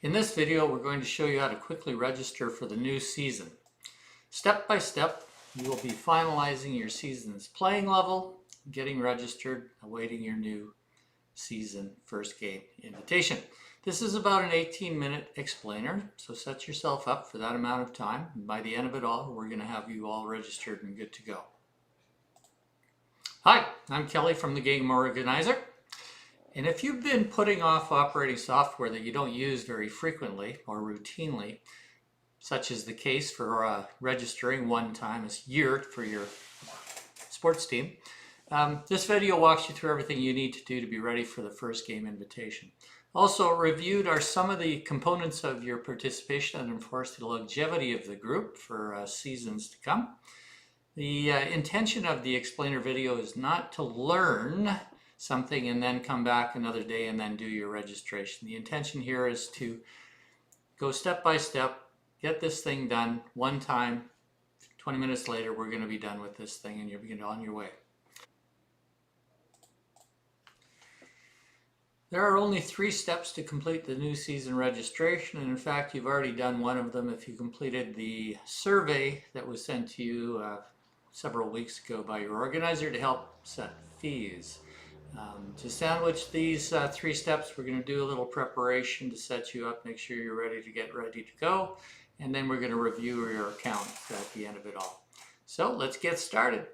In this video, we're going to show you how to quickly register for the new season. Step by step, you will be finalizing your season's playing level, getting registered, awaiting your new season first game invitation. This is about an 18-minute explainer, so set yourself up for that amount of time. And by the end of it all, we're going to have you all registered and good to go. Hi, I'm Kelly from the Game Organizer. And if you've been putting off operating software that you don't use very frequently or routinely, such as the case for registering one time a year for your sports team, this video walks you through everything you need to do to be ready for the first game invitation. Also reviewed are some of the components of your participation that enforce the longevity of the group for seasons to come. The intention of the explainer video is not to learn something and then come back another day and then do your registration. The intention here is to go step by step, get this thing done one time. 20 minutes later, we're going to be done with this thing and you're on your way. There are only 3 steps to complete the new season registration, and in fact, you've already done one of them if you completed the survey that was sent to you several weeks ago by your organizer to help set fees. To sandwich these 3 steps, we're going to do a little preparation to set you up, make sure you're ready to go, and then we're going to review your account at the end of it all. So let's get started.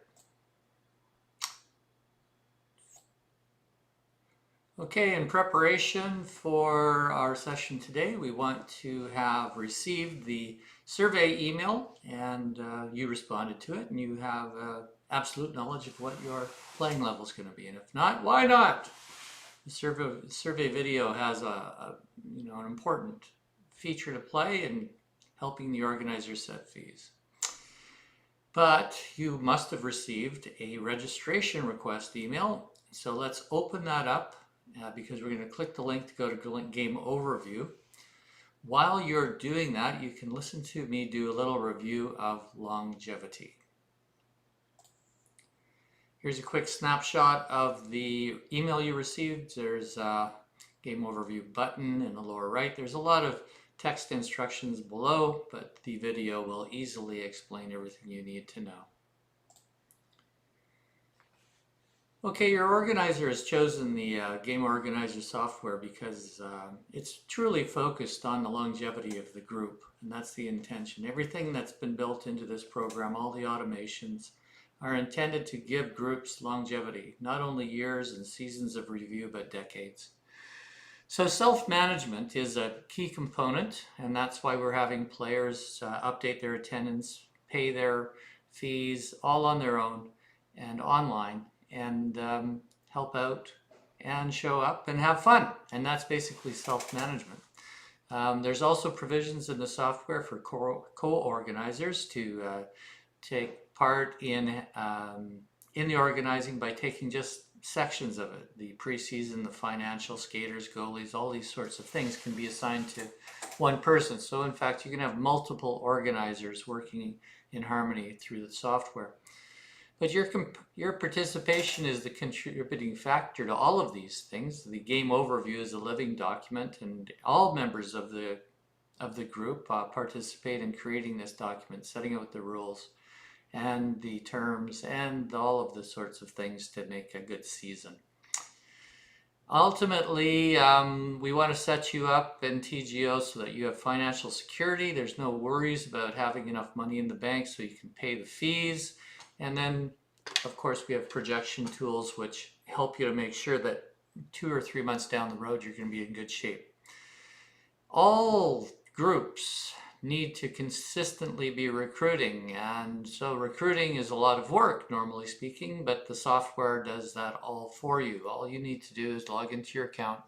Okay, in preparation for our session today, we want to have received the survey email, and you responded to it, and you have absolute knowledge of what your playing level is going to be. And if not, why not? The survey video has an important feature to play in helping the organizer set fees. But you must have received a registration request email. So let's open that up because we're going to click the link to go to Game Overview. While you're doing that, you can listen to me do a little review of longevity. Here's a quick snapshot of the email you received. There's a Game Overview button in the lower right. There's a lot of text instructions below, but the video will easily explain everything you need to know. Okay, your organizer has chosen the Game Organizer software because it's truly focused on the longevity of the group, and that's the intention. Everything that's been built into this program, all the automations, are intended to give groups longevity, not only years and seasons of review, but decades. So self-management is a key component, and that's why we're having players update their attendance, pay their fees, all on their own and online, and help out and show up and have fun. And that's basically self-management. There's also provisions in the software for co-organizers to take part in the organizing by taking just sections of it. The preseason, the financial, skaters, goalies, all these sorts of things can be assigned to one person. So in fact, you can have multiple organizers working in harmony through the software. But your participation is the contributing factor to all of these things. The Game Overview is a living document, and all members of the group participate in creating this document, setting out the rules and the terms and all of the sorts of things to make a good season. Ultimately, we want to set you up in TGO so that you have financial security. There's no worries about having enough money in the bank so you can pay the fees. And then, of course, we have projection tools which help you to make sure that 2 or 3 months down the road, you're going to be in good shape. All groups need to consistently be recruiting, and so recruiting is a lot of work, normally speaking, but the software does that all for you. All you need to do is log into your account,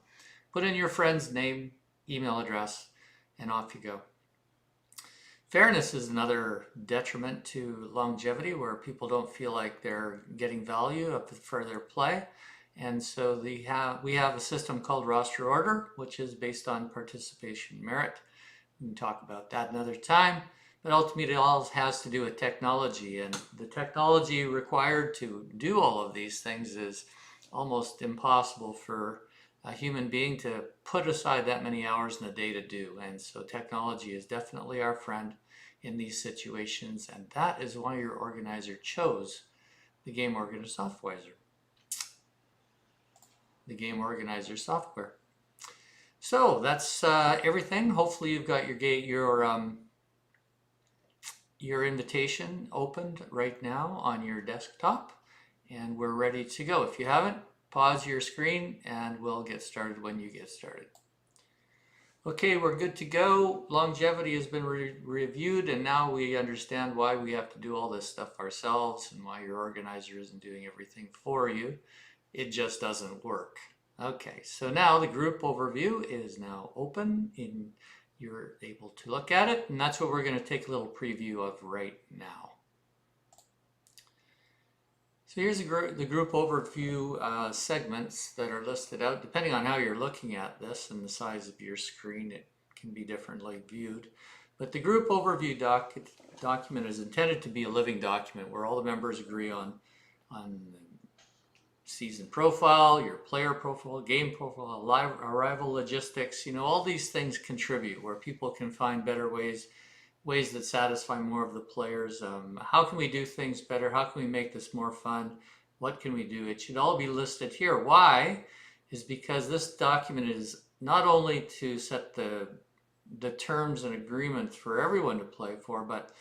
put in your friend's name, email address, and off you go. Fairness is another detriment to longevity, where people don't feel like they're getting value for their play. And so we have a system called roster order, which is based on participation merit. We can talk about that another time, but ultimately it all has to do with technology, and the technology required to do all of these things is almost impossible for a human being to put aside that many hours in the day to do. And so technology is definitely our friend in these situations, and that is why your organizer chose the Game Organizer software. So that's everything. Hopefully you've got your invitation opened right now on your desktop, and we're ready to go. If you haven't, pause your screen and we'll get started when you get started. Okay, we're good to go. Longevity has been reviewed, and now we understand why we have to do all this stuff ourselves and why your organizer isn't doing everything for you. It just doesn't work. Okay, so now the group overview is now open and you're able to look at it, and that's what we're going to take a little preview of right now. So here's the group overview segments that are listed out. Depending on how you're looking at this and the size of your screen, it can be differently viewed. But the group overview document is intended to be a living document where all the members agree on season profile, your player profile, game profile, arrival logistics. All these things contribute where people can find better ways that satisfy more of the players. How can we do things better? How can we make this more fun? What can we do? It should all be listed here. Why? Is because this document is not only to set the terms and agreements for everyone to play for, but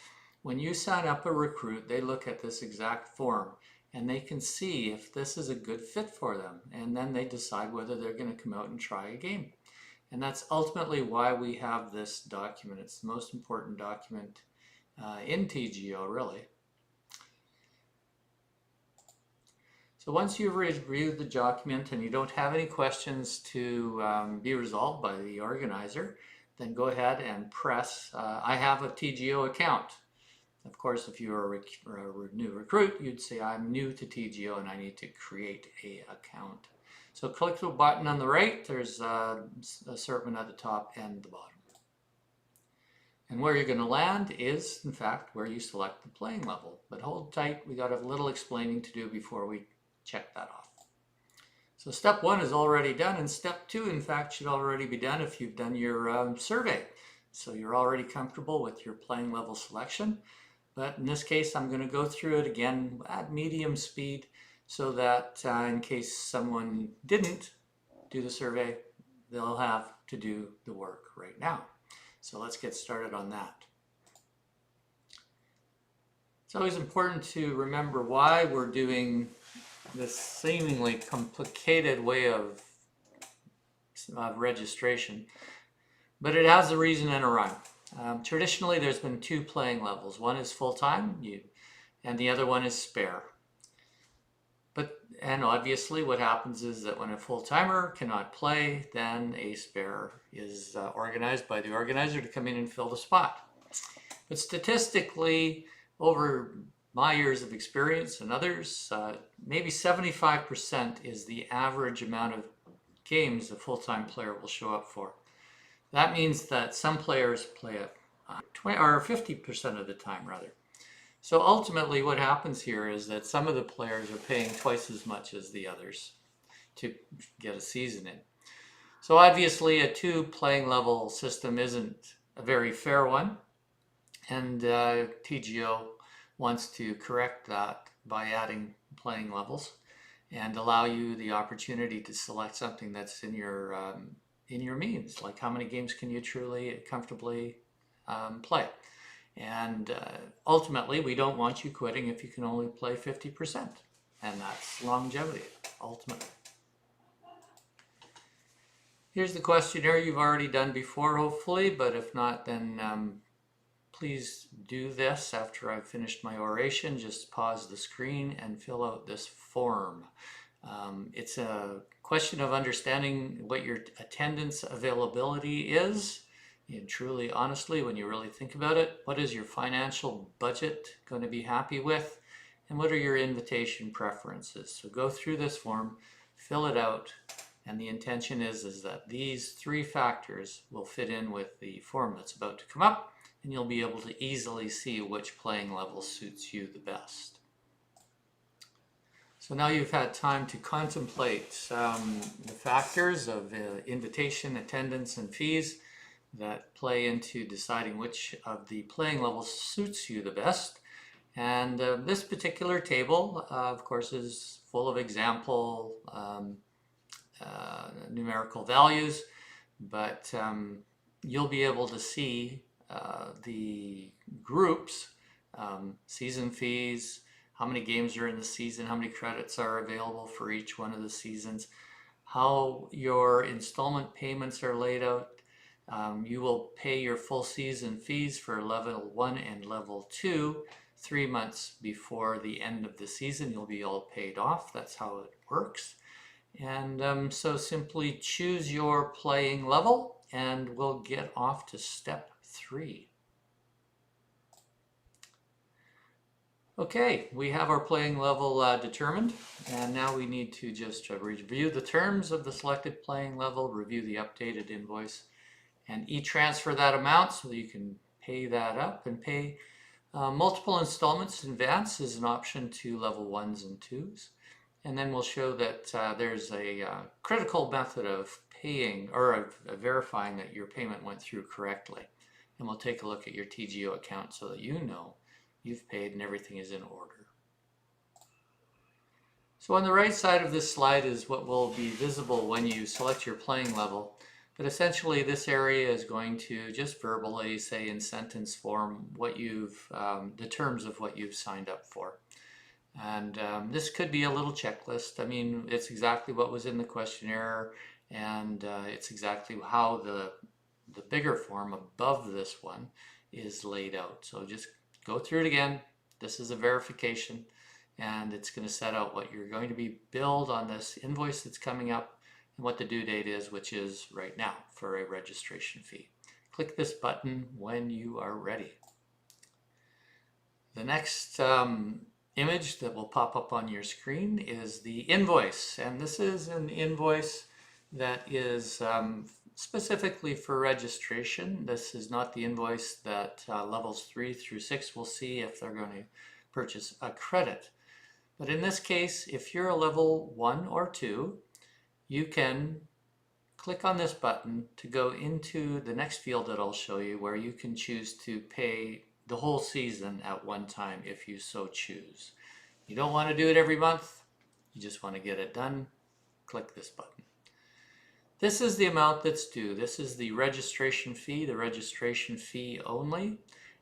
when you sign up a recruit, they look at this exact form and they can see if this is a good fit for them. And then they decide whether they're going to come out and try a game. And that's ultimately why we have this document. It's the most important document in TGO, really. So once you've reviewed the document and you don't have any questions to be resolved by the organizer, then go ahead and press, I have a TGO account. Of course, if you're a new recruit, you'd say, I'm new to TGO and I need to create an account. So click the button on the right. There's a serpent at the top and the bottom. And where you're going to land is, in fact, where you select the playing level. But hold tight. We got a little explaining to do before we check that off. So step 1 is already done, and step 2, in fact, should already be done if you've done your survey. So you're already comfortable with your playing level selection. But in this case, I'm going to go through it again at medium speed so that in case someone didn't do the survey, they'll have to do the work right now. So let's get started on that. It's always important to remember why we're doing this seemingly complicated way of registration, but it has a reason and a rhyme. Traditionally, there's been 2 playing levels. One is full-time, and the other one is spare. And obviously what happens is that when a full-timer cannot play, then a spare is organized by the organizer to come in and fill the spot. But statistically, over my years of experience and others, maybe 75% is the average amount of games a full-time player will show up for. That means that some players play it 50% of the time, rather. So ultimately what happens here is that some of the players are paying twice as much as the others to get a season in. So obviously a 2 playing level system isn't a very fair one, and TGO wants to correct that by adding playing levels and allow you the opportunity to select something that's in your means, like how many games can you truly comfortably play. And ultimately, we don't want you quitting if you can only play 50%. And that's longevity, ultimately. Here's the questionnaire you've already done before, hopefully. But if not, then please do this after I've finished my oration. Just pause the screen and fill out this form. It's a question of understanding what your attendance availability is. And truly, honestly, when you really think about it, what is your financial budget going to be happy with? And what are your invitation preferences? So go through this form, fill it out, and the intention is that these 3 factors will fit in with the form that's about to come up, and you'll be able to easily see which playing level suits you the best. So now you've had time to contemplate the factors of invitation, attendance, and fees that play into deciding which of the playing levels suits you the best. And this particular table, of course, is full of example numerical values, but you'll be able to see the groups, season fees, how many games are in the season, how many credits are available for each one of the seasons, how your installment payments are laid out. You will pay your full season fees for level 1 and level 2 3 months before the end of the season. You'll be all paid off. That's how it works. And so simply choose your playing level and we'll get off to step 3. Okay, we have our playing level determined, and now we need to just review the terms of the selected playing level, review the updated invoice, and e-transfer that amount so that you can pay that up and pay multiple installments in advance is an option to level 1s and 2s. And then we'll show that there's a critical method of paying or of verifying that your payment went through correctly. And we'll take a look at your TGO account so that you know you've paid and everything is in order. So on the right side of this slide is what will be visible when you select your playing level. But essentially this area is going to just verbally say in sentence form what you've, the terms of what you've signed up for. And this could be a little checklist. I mean, it's exactly what was in the questionnaire, and it's exactly how the bigger form above this one is laid out. So just go through it again. This is a verification, and it's going to set out what you're going to be billed on this invoice that's coming up and what the due date is, which is right now for a registration fee. Click this button when you are ready. The next image that will pop up on your screen is the invoice, and this is an invoice that is specifically for registration. This is not the invoice that levels 3 through 6 will see if they're going to purchase a credit. But in this case, if you're a level 1 or 2, you can click on this button to go into the next field that I'll show you, where you can choose to pay the whole season at one time if you so choose. You don't want to do it every month, you just want to get it done, click this button. This is the amount that's due. This is the registration fee only.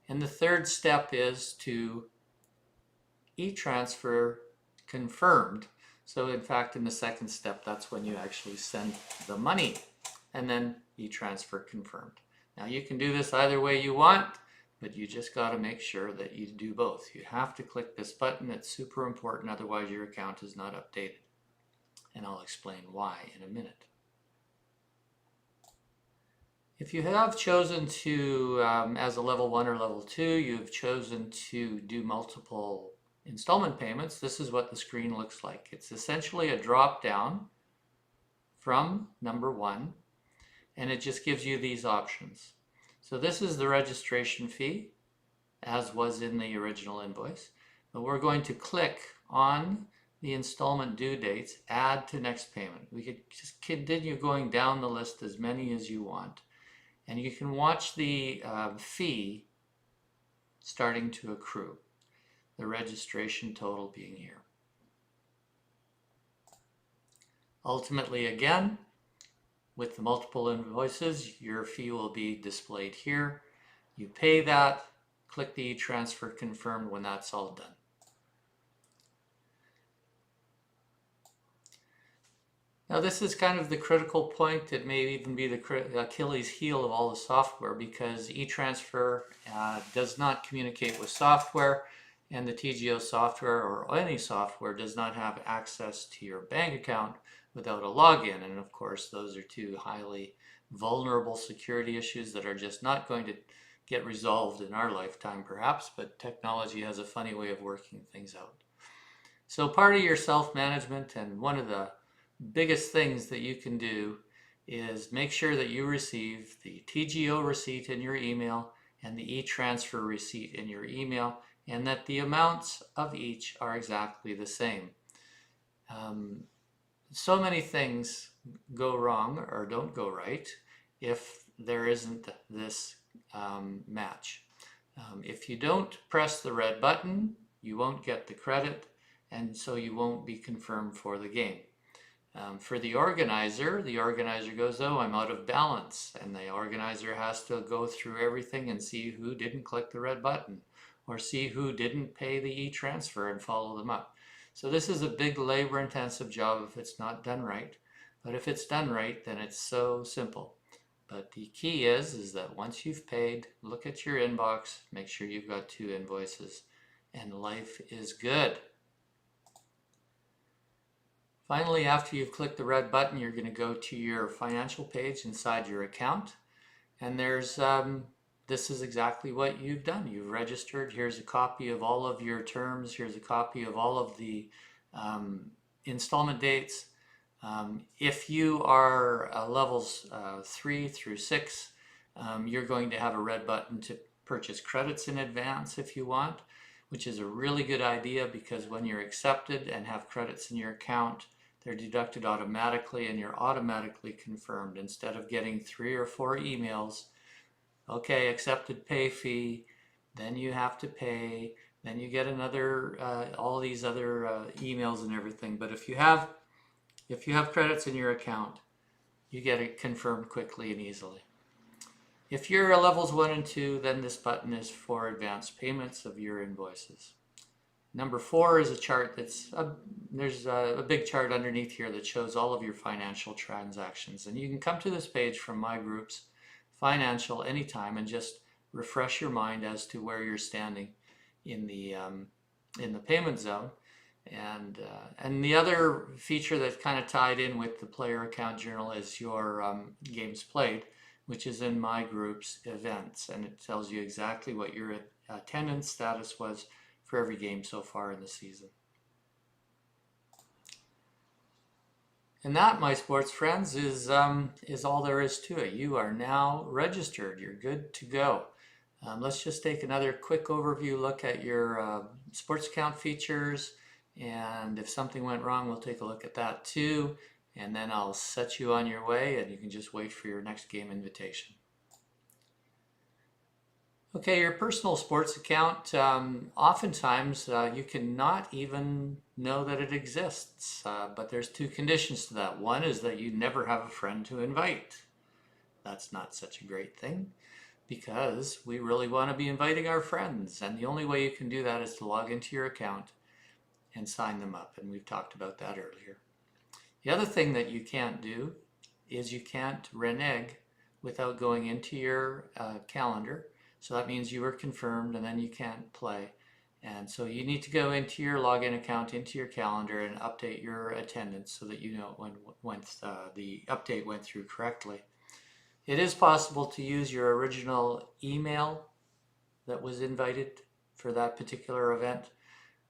And the third step is to e-transfer confirmed. So in fact, in the second step, that's when you actually send the money and then e-transfer confirmed. Now you can do this either way you want, but you just got to make sure that you do both. You have to click this button. It's super important, otherwise your account is not updated. And I'll explain why in a minute. If you have chosen to, as a level 1 or level 2, you've chosen to do multiple installment payments, this is what the screen looks like. It's essentially a drop down from number 1, and it just gives you these options. So this is the registration fee, as was in the original invoice. But we're going to click on the installment due dates, add to next payment. We could just continue going down the list as many as you want. And you can watch the fee starting to accrue, the registration total being here. Ultimately, again, with the multiple invoices, your fee will be displayed here. You pay that, click the e-transfer confirmed when that's all done. Now this is kind of the critical point. It may even be the Achilles heel of all the software, because e-transfer does not communicate with software, and the TGO software or any software does not have access to your bank account without a login. And of course, those are two highly vulnerable security issues that are just not going to get resolved in our lifetime perhaps, but technology has a funny way of working things out. So part of your self-management, and one of the biggest things that you can do, is make sure that you receive the TGO receipt in your email and the e-transfer receipt in your email, and that the amounts of each are exactly the same. So many things go wrong or don't go right if there isn't this match. If you don't press the red button, you won't get the credit, and so you won't be confirmed for the game. For the organizer goes, oh, I'm out of balance. And the organizer has to go through everything and see who didn't click the red button or see who didn't pay the e-transfer and follow them up. So this is a big labor-intensive job if it's not done right. But if it's done right, then it's so simple. But the key is that once you've paid, look at your inbox, make sure you've got 2 invoices, and life is good. Finally, after you've clicked the red button, you're going to go to your financial page inside your account. And there's this is exactly what you've done. You've registered. Here's a copy of all of your terms. Here's a copy of all of the installment dates. If you are levels 3 through 6, you're going to have a red button to purchase credits in advance if you want, which is a really good idea because when you're accepted and have credits in your account, they're deducted automatically and you're automatically confirmed instead of getting 3 or 4 emails. Okay, accepted pay fee, then you have to pay, then you get another, all these other emails and everything. But if you have credits in your account, you get it confirmed quickly and easily. If you're levels 1 and 2, then this button is for advanced payments of your invoices. Number 4 is a chart there's a big chart underneath here that shows all of your financial transactions. And you can come to this page from My Group's Financial anytime and just refresh your mind as to where you're standing in the payment zone. And the other feature that's kind of tied in with the player account journal is your games played, which is in My Group's events. And it tells you exactly what your attendance status was for every game so far in the season. And that, my sports friends, is all there is to it. You are now registered. You're good to go. Let's just take another quick overview look at your sports account features. And if something went wrong, we'll take a look at that too. And then I'll set you on your way and you can just wait for your next game invitation. Okay, your personal sports account, oftentimes you cannot even know that it exists, but there's 2 conditions to that. One is that you never have a friend to invite. That's not such a great thing because we really want to be inviting our friends, and the only way you can do that is to log into your account and sign them up, and we've talked about that earlier. The other thing that you can't do is you can't renege without going into your calendar. So that means you were confirmed and then you can't play. And so you need to go into your login account, into your calendar, and update your attendance so that you know when the update went through correctly. It is possible to use your original email that was invited for that particular event,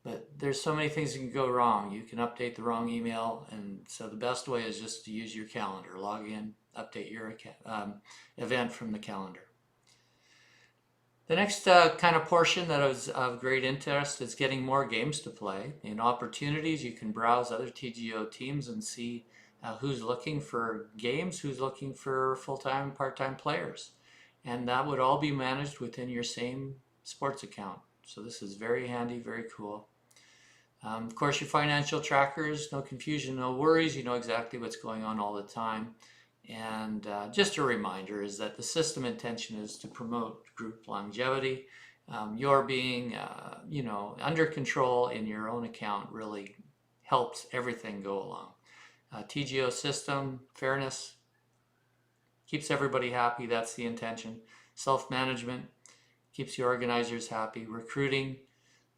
but there's so many things that can go wrong. You can update the wrong email, and so the best way is just to use your calendar. Log in, update your event from the calendar. The next kind of portion that is of great interest is getting more games to play. In opportunities, you can browse other TGO teams and see who's looking for games, who's looking for full-time, part-time players. And that would all be managed within your same sports account. So this is very handy, very cool. Of course, your financial trackers, no confusion, no worries. You know exactly what's going on all the time. And just a reminder is that the system intention is to promote group longevity. Your being, under control in your own account really helps everything go along. TGO system, fairness, keeps everybody happy. That's the intention. Self-management keeps the organizers happy. Recruiting,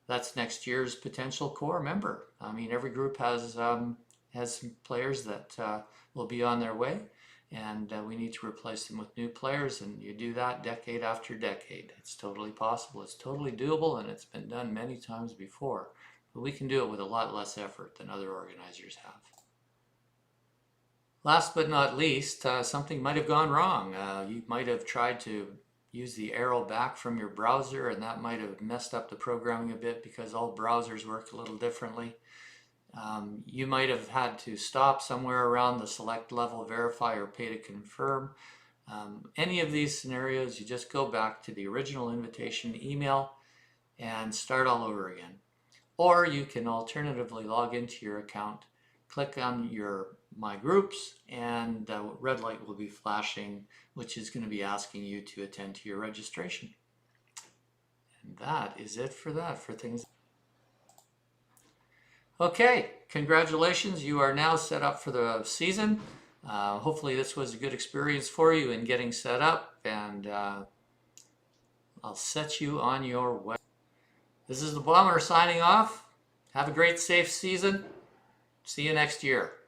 that's next year's potential core member. I mean, every group has some players that will be on their way. And we need to replace them with new players, and you do that decade after decade. It's totally possible, it's totally doable, and it's been done many times before. But we can do it with a lot less effort than other organizers have. Last but not least, something might have gone wrong. You might have tried to use the arrow back from your browser, and that might have messed up the programming a bit because all browsers work a little differently. You might have had to stop somewhere around the select level, verify, or pay to confirm. Any of these scenarios, you just go back to the original invitation email and start all over again. Or you can alternatively log into your account, click on your My Groups, and the red light will be flashing, which is going to be asking you to attend to your registration. And that is it for that, for things. Okay, congratulations. You are now set up for the season. Hopefully this was a good experience for you in getting set up, and I'll set you on your way. This is the Bomber signing off. Have a great, safe season. See you next year.